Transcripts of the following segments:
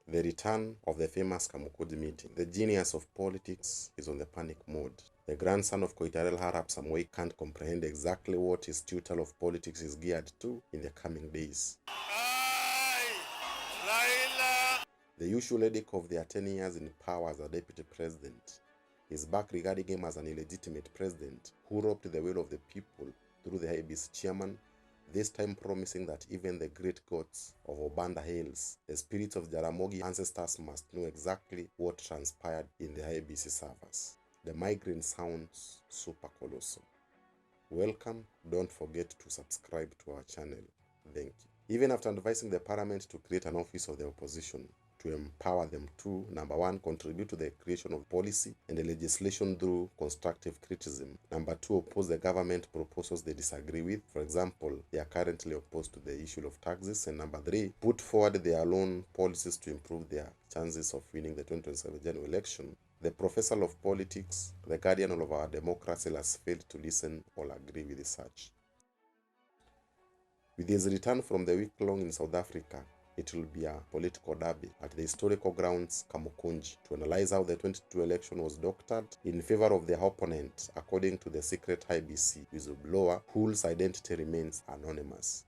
The return of the famous Kamukunji meeting. The genius of politics is on the panic mode. The grandson of Koitalel Harap Samoei can't comprehend exactly what his tutor of politics is geared to in the coming days. Raila! The usual headache of their 10 years in power as a deputy president is back regarding him as an illegitimate president who robbed the will of the people through the IEBC chairman, this time promising that even the great gods of Obanda Hills, the spirits of Jaramogi ancestors, must know exactly what transpired in the IEBC servers. The migraine sounds super colossal. Welcome. Don't forget to subscribe to our channel. Thank you. Even after advising the parliament to create an office of the opposition, to empower them to, number one, contribute to the creation of policy and the legislation through constructive criticism. Number two, oppose the government proposals they disagree with. For example, they are currently opposed to the issue of taxes. And number three, put forward their own policies to improve their chances of winning the 2027 general election. The professor of politics, the guardian of our democracy, has failed to listen or agree with research. With his return from the week-long in South Africa, it will be a political derby at the historical grounds Kamukunji to analyze how the 2022 election was doctored in favor of their opponent, according to the secret IBC whistleblower whose identity remains anonymous.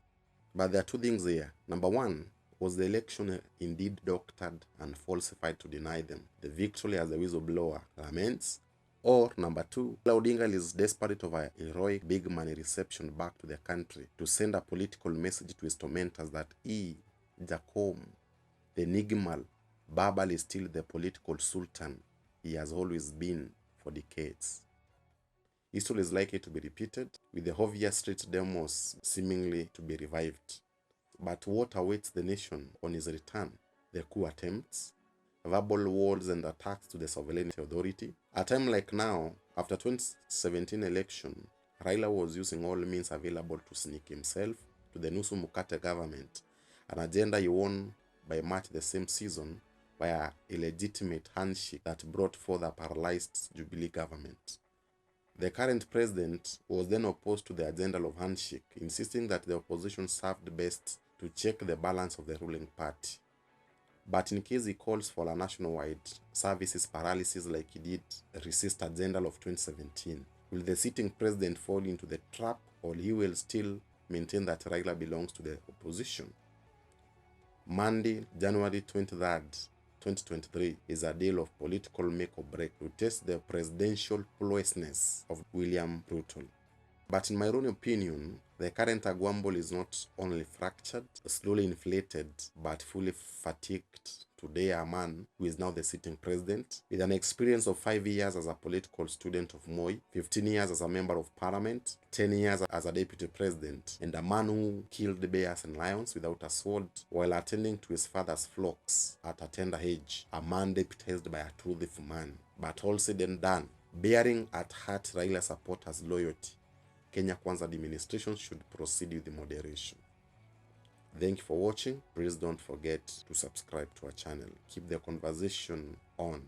But there are two things here. Number one, was the election indeed doctored and falsified to deny them the victory as the whistleblower laments? Or number two, Odinga is desperate of a heroic big money reception back to the country to send a political message to his tormentors that he, Jacom, the enigmal, Babal is still the political sultan he has always been for decades. History is likely to be repeated, with the obvious street demos seemingly to be revived. But what awaits the nation on his return? The coup attempts, verbal wars and attacks to the sovereign authority. At a time like now, after 2017 election, Raila was using all means available to sneak himself to the Nusu Mukate government, an agenda he won by March the same season by an illegitimate handshake that brought forth a paralyzed Jubilee government. The current president was then opposed to the agenda of handshake, insisting that the opposition served best to check the balance of the ruling party. But in case he calls for a nationwide services paralysis like he did resist agenda of 2017, will the sitting president fall into the trap, or he will still maintain that Raila belongs to the opposition? Monday, January 23rd, 2023 is a day of political make or break to test the presidential prowess of William Ruto. But in my own opinion, the current Agwambol is not only fractured, slowly inflated, but fully fatigued. Today, a man who is now the sitting president, with an experience of 5 years as a political student of Moi, 15 years as a member of parliament, 10 years as a deputy president, and a man who killed bears and lions without a sword while attending to his father's flocks at a tender age, a man deputized by a truthful man. But all said and done, bearing at heart Raila supporters' loyalty, Kenya Kwanza administration should proceed with moderation. Thank you for watching. Please don't forget to subscribe to our channel. Keep the conversation on.